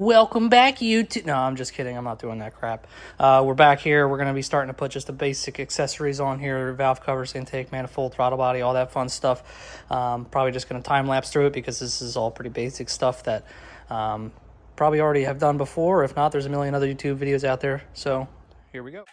Welcome back, YouTube. No, I'm just kidding. I'm not doing that crap. We're back here. We're going to be starting to put just the basic accessories on here. Valve covers, intake, manifold, throttle body, all that fun stuff. Probably just going to time-lapse through it because this is all pretty basic stuff that probably already have done before. If not, there's a million other YouTube videos out there. So here we go.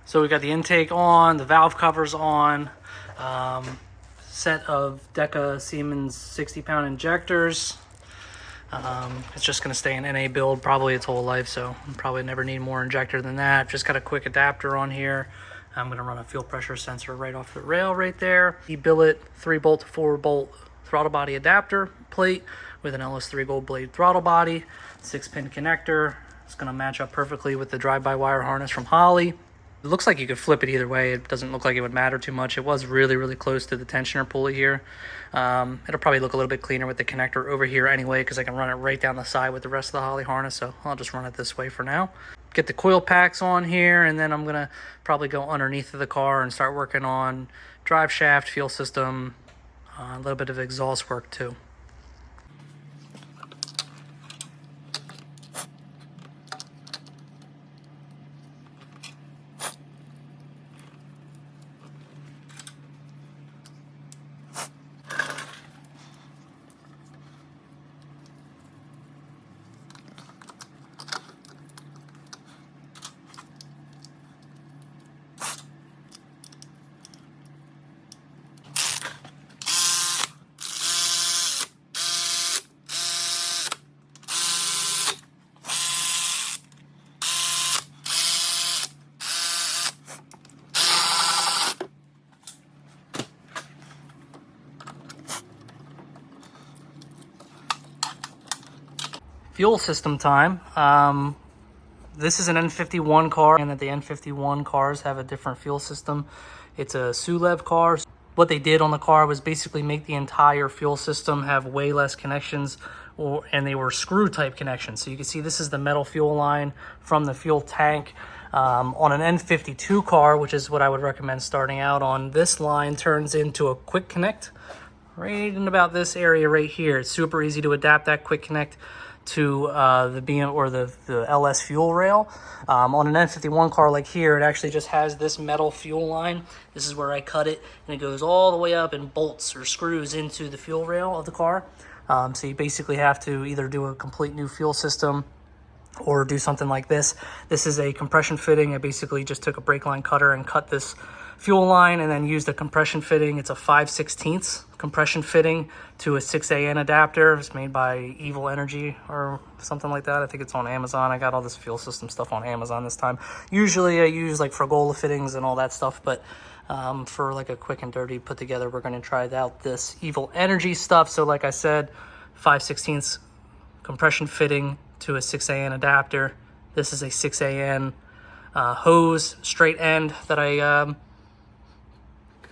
So we got the intake on, the valve covers on, set of Deka Siemens 60-pound injectors. It's just going to stay an NA build probably its whole life, so I'll probably never need more injector than that. Just got a quick adapter on here. I'm going to run a fuel pressure sensor right off the rail right there. The Billet 3-bolt to 4-bolt throttle body adapter plate with an LS3 gold blade throttle body, 6-pin connector. It's going to match up perfectly with the drive-by-wire harness from Holley. It looks like you could flip it either way. It doesn't look like it would matter too much. It was really, really close to the tensioner pulley here. It'll probably look a little bit cleaner with the connector over here anyway, because I can run it right down the side with the rest of the Holley harness, so I'll just run it this way for now. Get the coil packs on here, and then I'm going to probably go underneath of the car and start working on drive shaft, fuel system, a little bit of exhaust work too. Fuel system time. This is an N51 car, and the N51 cars have a different fuel system. It's a Sulev car. What they did on the car was basically make the entire fuel system have way less connections, and they were screw type connections. So you can see this is the metal fuel line from the fuel tank. On an N52 car, which is what I would recommend starting out on, this line turns into a quick connect right in about this area right here. It's super easy to adapt that quick connect to the BM or the LS fuel rail. On an N51 car like here, it actually just has this metal fuel line. This is where I cut it, and it goes all the way up and bolts or screws into the fuel rail of the car. So you basically have to either do a complete new fuel system or do something like this. This is a compression fitting. I basically just took a brake line cutter and cut this fuel line and then used a compression fitting. It's a 5/16 compression fitting to a 6AN adapter. It's made by Evil Energy or something like that. I think it's on Amazon. I got all this fuel system stuff on Amazon this time. Usually I use like Fragola fittings and all that stuff, but for like a quick and dirty put together, we're going to try out this Evil Energy stuff. So like I said, 5/16 compression fitting to a 6AN adapter. This is a 6AN hose straight end that I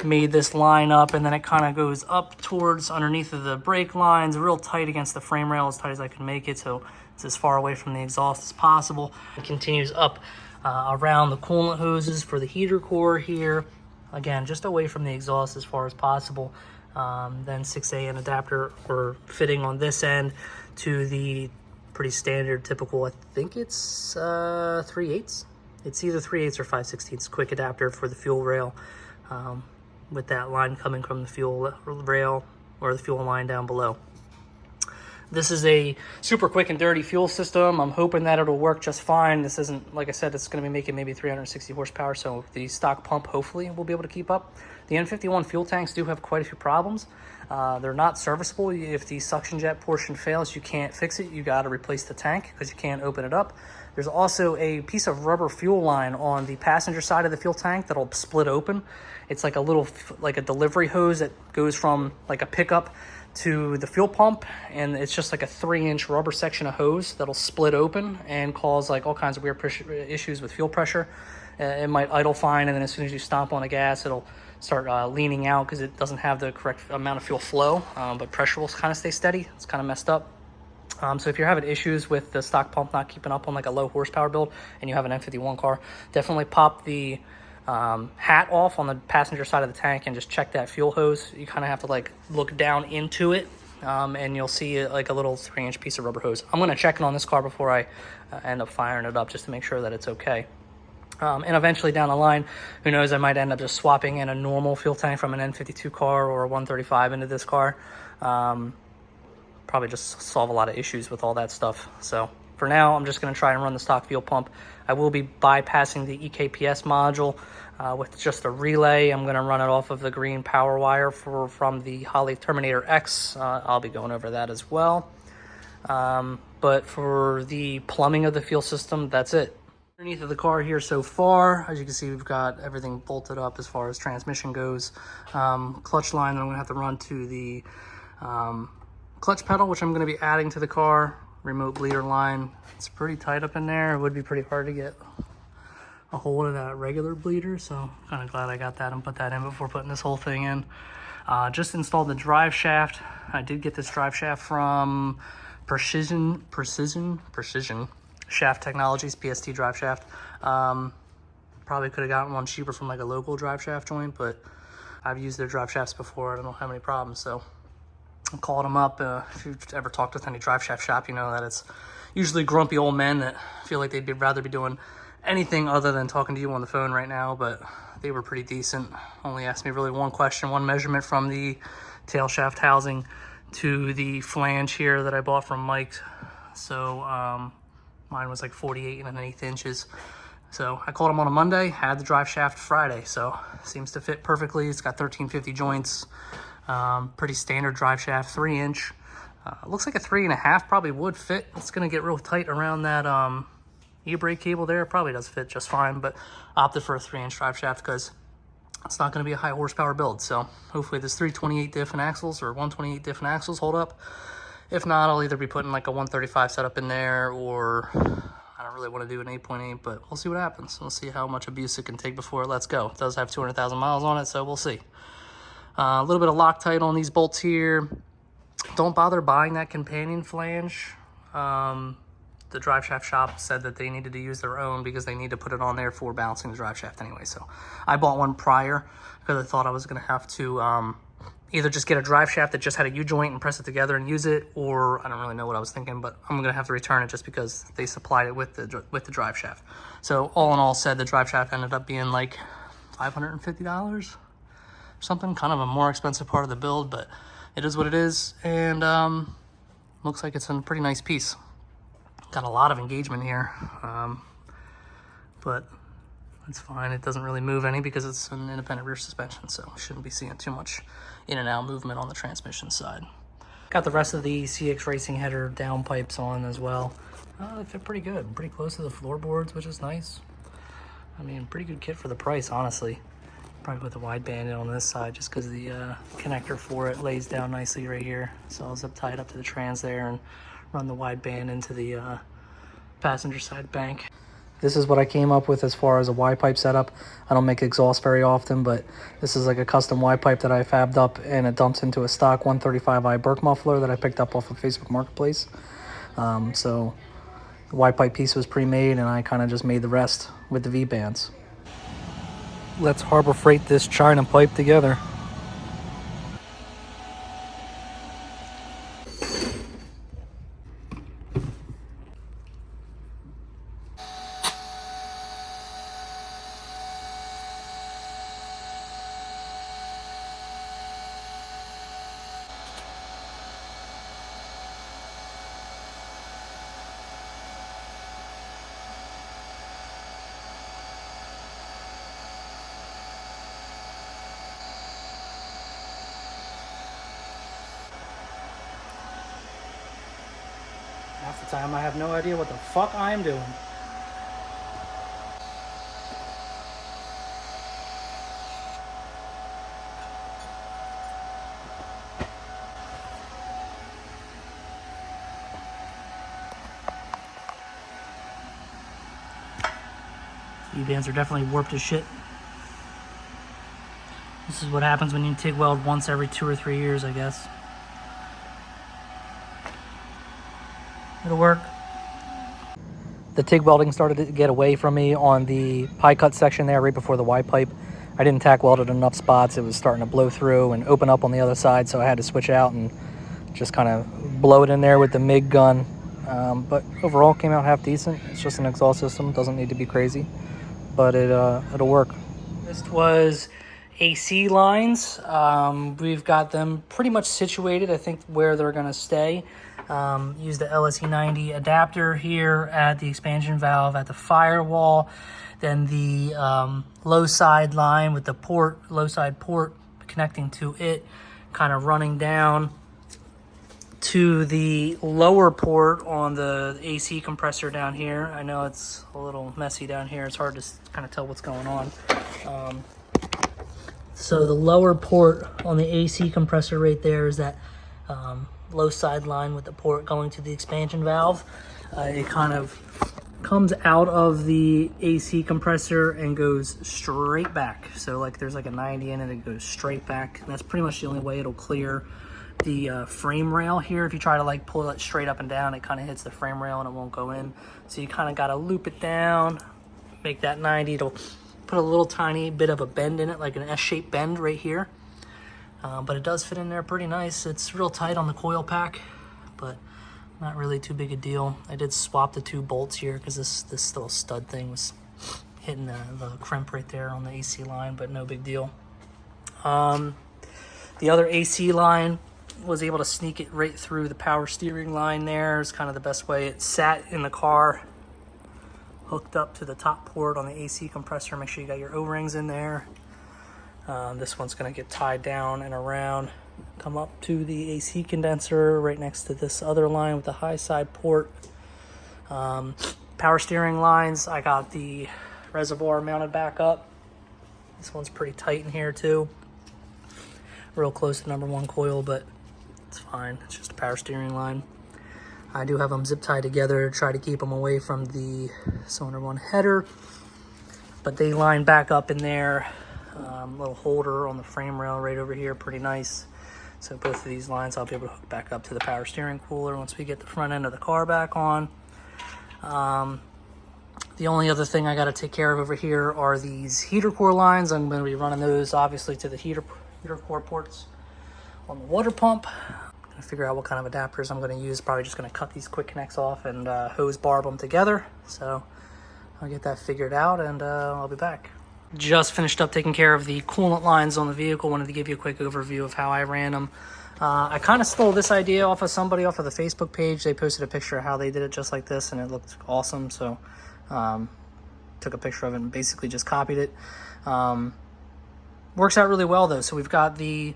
made this line up, and then it kind of goes up towards underneath of the brake lines, real tight against the frame rail, as tight as I can make it, so it's as far away from the exhaust as possible. It continues up around the coolant hoses for the heater core here, again just away from the exhaust as far as possible. Then 6AN adapter or fitting on this end to the pretty standard typical, I think it's 3/8. It's either 3/8 or 5/16 quick adapter for the fuel rail, with that line coming from the fuel rail or the fuel line down below. This is a super quick and dirty fuel system. I'm hoping that it'll work just fine. This isn't, like I said, it's going to be making maybe 360 horsepower, so the stock pump hopefully will be able to keep up. The N51 fuel tanks do have quite a few problems. They're not serviceable. If the suction jet portion fails, you can't fix it. You got to replace the tank because you can't open it up. There's also a piece of rubber fuel line on the passenger side of the fuel tank that'll split open. It's like a little, like a delivery hose that goes from like a pickup to the fuel pump, and it's just like a 3-inch rubber section of hose that'll split open and cause like all kinds of weird issues with fuel pressure. It might idle fine, and then as soon as you stomp on the gas, it'll start leaning out because it doesn't have the correct amount of fuel flow, but pressure will kind of stay steady. It's kind of messed up. So if you're having issues with the stock pump not keeping up on like a low horsepower build and you have an N51 car, definitely pop the hat off on the passenger side of the tank and just check that fuel hose. You kind of have to like look down into it, and you'll see like a little 3-inch piece of rubber hose. I'm going to check it on this car before I end up firing it up just to make sure that it's okay. And eventually down the line, who knows, I might end up just swapping in a normal fuel tank from an N52 car or a 135 into this car. Probably just solve a lot of issues with all that stuff. So for now, I'm just going to try and run the stock fuel pump. I will be bypassing the EKPS module with just a relay. I'm going to run it off of the green power wire from the Holley Terminator X. I'll be going over that as well. But for the plumbing of the fuel system, that's it. Underneath of the car here so far, as you can see, we've got everything bolted up as far as transmission goes. Clutch line that I'm going to have to run to the clutch pedal, which I'm going to be adding to the car. Remote bleeder line. It's pretty tight up in there. It would be pretty hard to get a hold of that regular bleeder, so I'm kind of glad I got that and put that in before putting this whole thing in. Just installed the drive shaft. I did get this drive shaft from Precision Shaft Technologies, PST drive shaft. Probably could have gotten one cheaper from like a local drive shaft joint, but I've used their drive shafts before. I don't have any problems, so I called them up. If you've ever talked with any drive shaft shop, you know that it's usually grumpy old men that feel like they'd rather be doing anything other than talking to you on the phone right now, but they were pretty decent. Only asked me really one question, one measurement from the tail shaft housing to the flange here that I bought from Mike. So mine was like 48 1/8 inches. So I called him on a Monday, had the drive shaft Friday, so seems to fit perfectly. It's got 1350 joints, pretty standard drive shaft, 3-inch. Looks like a 3.5 probably would fit. It's gonna get real tight around that e-brake cable there. It probably does fit just fine, but opted for a 3-inch drive shaft because it's not gonna be a high horsepower build. So hopefully this 328 diff and axles or 128 diff and axles hold up. If not, I'll either be putting like a 135 setup in there, or I don't really want to do an 8.8, but we'll see what happens. We'll see how much abuse it can take before it lets go. It does have 200,000 miles on it, so we'll see. A little bit of Loctite on these bolts here. Don't bother buying that companion flange. The drive shaft shop said that they needed to use their own because they need to put it on there for balancing the drive shaft anyway. So I bought one prior because I thought I was going to have to either just get a drive shaft that just had a U-joint and press it together and use it, or I don't really know what I was thinking, but I'm gonna have to return it just because they supplied it with the drive shaft. So all in all said, the drive shaft ended up being like $550 or something, kind of a more expensive part of the build, but it is what it is, and looks like it's a pretty nice piece. Got a lot of engagement here, but it's fine. It doesn't really move any because it's an independent rear suspension, so shouldn't be seeing too much in and out movement on the transmission side. Got the rest of the CX Racing header downpipes on as well. They fit pretty good, pretty close to the floorboards, which is nice. I mean, pretty good kit for the price, honestly. Probably put the wideband in on this side just because the connector for it lays down nicely right here. So I'll zip tie it up to the trans there and run the wideband into the passenger side bank. This is what I came up with as far as a Y-pipe setup. I don't make exhaust very often, but this is like a custom Y-pipe that I fabbed up, and it dumps into a stock 135i Berk muffler that I picked up off of Facebook Marketplace. So the Y-pipe piece was pre-made, and I kind of just made the rest with the V-bands. Let's Harbor Freight this China pipe together. Half the time I have no idea what the fuck I am doing. V-bands are definitely warped as shit. This is what happens when you TIG weld once every 2 or 3 years, I guess. It'll work. The TIG welding started to get away from me on the pie cut section there right before the Y-pipe. I didn't tack weld it in enough spots. It was starting to blow through and open up on the other side, so I had to switch out and just kind of blow it in there with the MIG gun. But overall came out half decent. It's just an exhaust system, doesn't need to be crazy, but it'll work. This was AC lines. We've got them pretty much situated, I think, where they're going to stay. Use the LSE90 adapter here at the expansion valve at the firewall. Then the low side line with the low side port connecting to it, kind of running down to the lower port on the AC compressor down here. I know it's a little messy down here. It's hard to kind of tell what's going on. So the lower port on the AC compressor right there is that low side line with the port going to the expansion valve. It kind of comes out of the AC compressor and goes straight back. So like there's like a 90 in it, it goes straight back. And that's pretty much the only way it'll clear the frame rail here. If you try to like pull it straight up and down, it kind of hits the frame rail and it won't go in. So you kind of got to loop it down, make that 90. It'll put a little tiny bit of a bend in it, like an S-shaped bend right here. But it does fit in there pretty nice. It's real tight on the coil pack, but not really too big a deal. I did swap the 2 bolts here because this little stud thing was hitting the crimp right there on the AC line, but no big deal. The other AC line was able to sneak it right through the power steering line there. It's kind of the best way. It sat in the car, hooked up to the top port on the AC compressor. Make sure you got your O-rings in there. This one's going to get tied down and around, come up to the AC condenser right next to this other line with the high side port. Power steering lines, I got the reservoir mounted back up. This one's pretty tight in here too. Real close to number 1 coil, but it's fine. It's just a power steering line. I do have them zip tied together to try to keep them away from the cylinder 1 header, but they line back up in there. Little holder on the frame rail right over here, pretty nice. So both of these lines I'll be able to hook back up to the power steering cooler once we get the front end of the car back on. The only other thing I got to take care of over here are these heater core lines. I'm going to be running those obviously to the heater core ports. on the water pump. I'm gonna figure out what kind of adapters I'm gonna use. Probably just gonna cut these quick connects off and hose barb them together. So I'll get that figured out and I'll be back. Just finished up taking care of the coolant lines on the vehicle. Wanted to give you a quick overview of how I ran them. I kind of stole this idea off of somebody off of the Facebook page. They posted a picture of how they did it just like this, and it looked awesome. So took a picture of it and basically just copied it. Works out really well though. So we've got the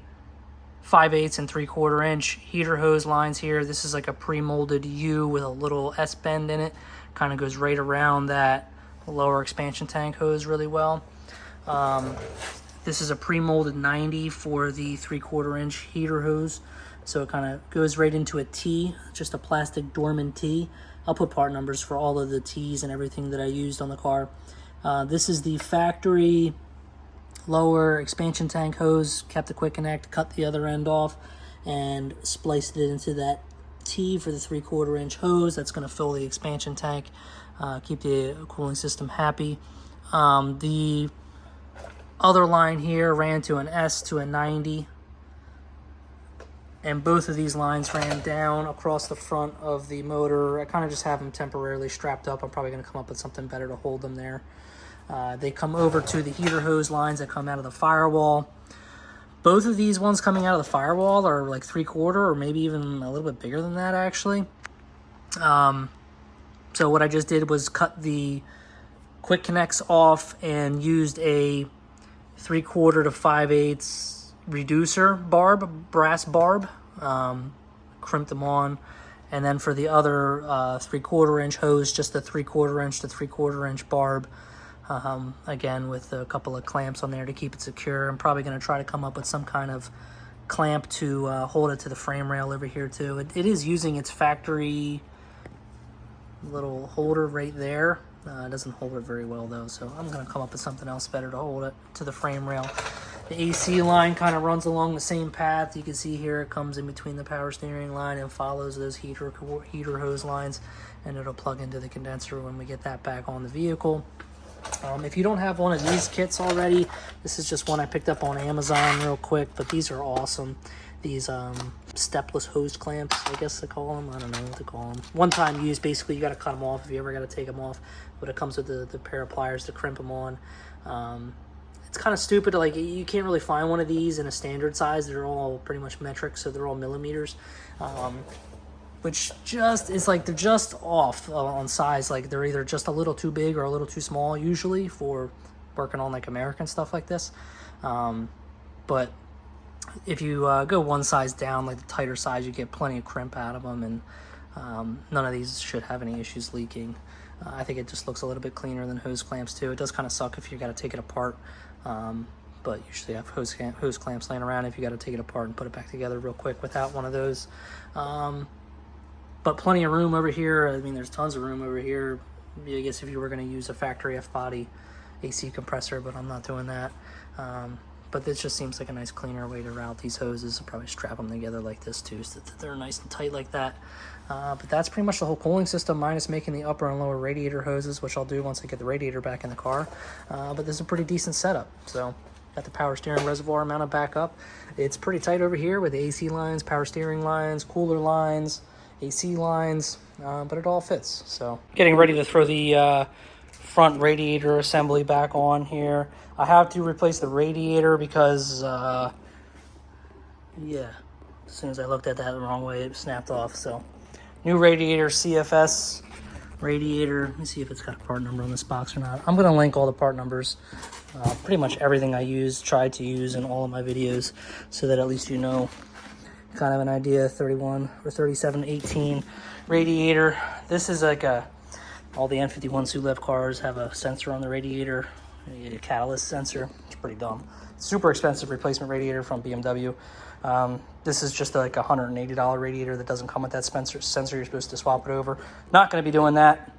5/8 and 3/4 inch heater hose lines here. This is like a pre-molded U with a little S bend in it. Kind of goes right around that lower expansion tank hose really well. This is a pre-molded 90 for the 3/4 inch heater hose. So it kind of goes right into a T, just a plastic Dorman T. I'll put part numbers for all of the T's and everything that I used on the car. This is the factory lower expansion tank hose. Kept the quick connect, cut the other end off, and spliced it into that T for the 3/4 inch hose. That's going to fill the expansion tank, keep the cooling system happy. The other line here ran to an S to a 90, and both of these lines ran down across the front of the motor. I kind of just have them temporarily strapped up. I'm probably going to come up with something better to hold them there. They come over to the heater hose lines that come out of the firewall. Both of these ones coming out of the firewall are like 3/4 or maybe even a little bit bigger than that actually. So what I just did was cut the quick connects off and used a 3/4 to 5/8 reducer barb, brass barb, crimped them on. And then for the other 3/4 inch hose, just the 3/4 inch to 3/4 inch barb. Again, with a couple of clamps on there to keep it secure. I'm probably going to try to come up with some kind of clamp to hold it to the frame rail over here too. It is using its factory little holder right there. It doesn't hold it very well though, so I'm going to come up with something else better to hold it to the frame rail. The AC line kind of runs along the same path. You can see here it comes in between the power steering line and follows those heater hose lines, and it'll plug into the condenser when we get that back on the vehicle. If you don't have one of these kits already, this is just one I picked up on Amazon real quick, but these are awesome. These stepless hose clamps, I guess they call them. I don't know what to call them. One time use, basically you got to cut them off if you ever got to take them off, but it comes with the pair of pliers to crimp them on. It's kind of stupid, like you can't really find one of these in a standard size. They're all pretty much metric, so they're all millimeters. Which just is like they're just off on size. Like they're either just a little too big or a little too small usually for working on like American stuff like this. But if you go one size down, like the tighter size, you get plenty of crimp out of them, and none of these should have any issues leaking. I think it just looks a little bit cleaner than hose clamps too. It does kind of suck if you got to take it apart, but usually I have hose clamps laying around if you got to take it apart and put it back together real quick without one of those. But plenty of room over here. I mean, there's tons of room over here. I guess if you were going to use a factory F-body AC compressor, but I'm not doing that. But this just seems like a nice cleaner way to route these hoses. I'll probably strap them together like this too, so that they're nice and tight like that. But that's pretty much the whole cooling system, minus making the upper and lower radiator hoses, which I'll do once I get the radiator back in the car. But this is a pretty decent setup. So got the power steering reservoir mounted back up. It's pretty tight over here with the AC lines, power steering lines, cooler lines, AC lines, but it all fits. So getting ready to throw the front radiator assembly back on here. I have to replace the radiator because yeah, as soon as I looked at that the wrong way, it snapped off. So new radiator, CFS radiator. Let me see if it's got a part number on this box or not. I'm going to link all the part numbers, pretty much everything I tried to use in all of my videos, so that at least you know kind of an idea. 31 or 3718 radiator. This is like all the N51 Sulev cars have a sensor on the radiator, a catalyst sensor. It's pretty dumb. Super expensive replacement radiator from BMW. This is just like a $180 radiator that doesn't come with that sensor. You're supposed to swap it over. Not going to be doing that.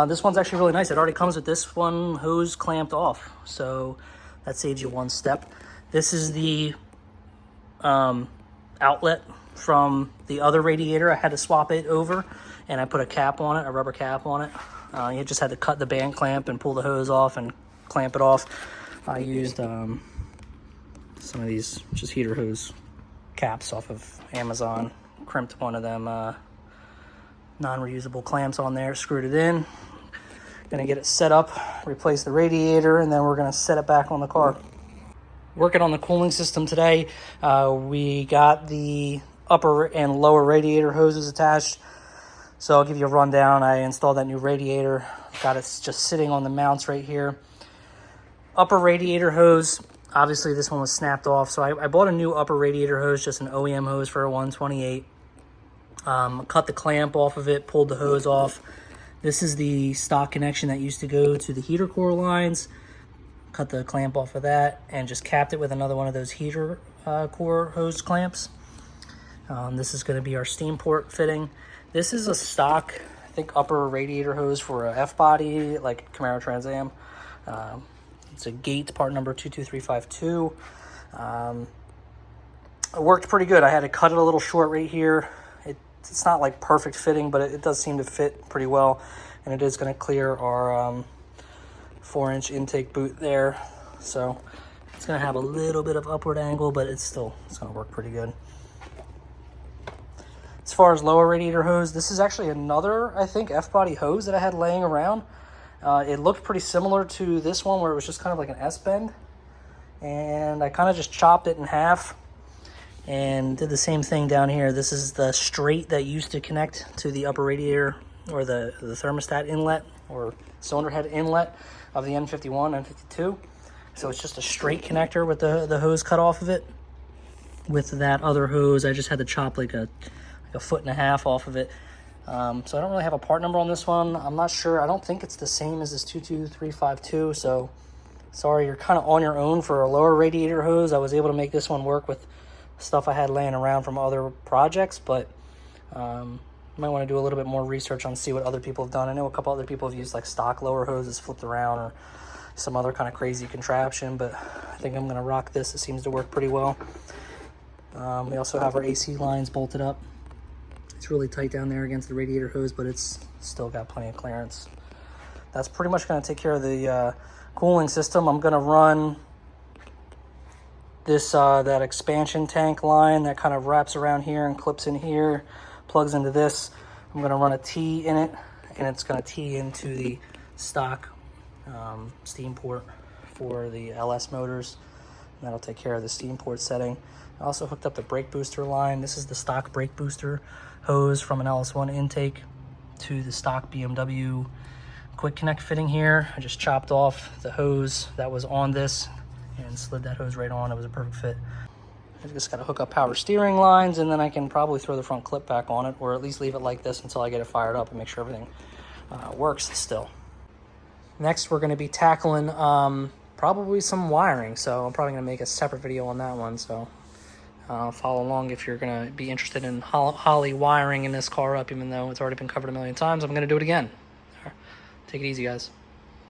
This one's actually really nice. It already comes with this one hose clamped off, so that saves you one step. This is the outlet from the other radiator. I had to swap it over, and I put a cap on it, a rubber cap on it. You just had to cut the band clamp and pull the hose off and clamp it off. I used some of these just heater hose caps off of Amazon. Crimped one of them non-reusable clamps on there, screwed it in. Gonna get it set up, replace the radiator, and then we're gonna set it back on the car. Working on the cooling system today. We got the upper and lower radiator hoses attached. So I'll give you a rundown. I installed that new radiator. Got it just sitting on the mounts right here. Upper radiator hose, obviously this one was snapped off. So I bought a new upper radiator hose, just an OEM hose for a 128. Cut the clamp off of it, pulled the hose off. This is the stock connection that used to go to the heater core lines. Cut the clamp off of that and just capped it with another one of those heater core hose clamps. This is going to be our steam port fitting. This is a stock, I think, upper radiator hose for a F-body, like Camaro Trans Am. It's a Gate part number 22352. It worked pretty good. I had to cut it a little short right here. It's not like perfect fitting, but it does seem to fit pretty well. And it is going to clear our 4-inch intake boot there. So it's going to have a little bit of upward angle, but it's going to work pretty good. As far as lower radiator hose, this is actually another, I think, F-body hose that I had laying around. It looked pretty similar to this one where it was just kind of like an S-bend. And I kind of just chopped it in half and did the same thing down here. This is the straight that used to connect to the upper radiator or the thermostat inlet or cylinder head inlet of the N51, N52. So it's just a straight connector with the hose cut off of it. With that other hose, I just had to chop like a 1.5 foot off of it. So I don't really have a part number on this one. I'm not sure. I don't think it's the same as this 22352. So sorry, you're kind of on your own for a lower radiator hose. I was able to make this one work with stuff I had laying around from other projects, but might want to do a little bit more research on see what other people have done. I know a couple other people have used like stock lower hoses flipped around or some other kind of crazy contraption, but I think I'm going to rock this. It seems to work pretty well. We also have our AC lines bolted up. It's really tight down there against the radiator hose, but it's still got plenty of clearance. That's pretty much going to take care of the cooling system. I'm going to run this that expansion tank line that kind of wraps around here and clips in here, plugs into this. I'm going to run a T in it, and it's going to T into the stock steam port for the LS motors. And that'll take care of the steam port setting. I also hooked up the brake booster line. This is the stock brake booster hose from an LS1 intake to the stock BMW quick connect fitting here. I just chopped off the hose that was on this and slid that hose right on. It was a perfect fit. I just got to hook up power steering lines, and then I can probably throw the front clip back on it, or at least leave it like this until I get it fired up and make sure everything works still. Next, we're going to be tackling probably some wiring, so I'm probably going to make a separate video on that one. So follow along if you're going to be interested in Holly wiring in this car up, even though it's already been covered a million times. I'm going to do it again. Take it easy, guys.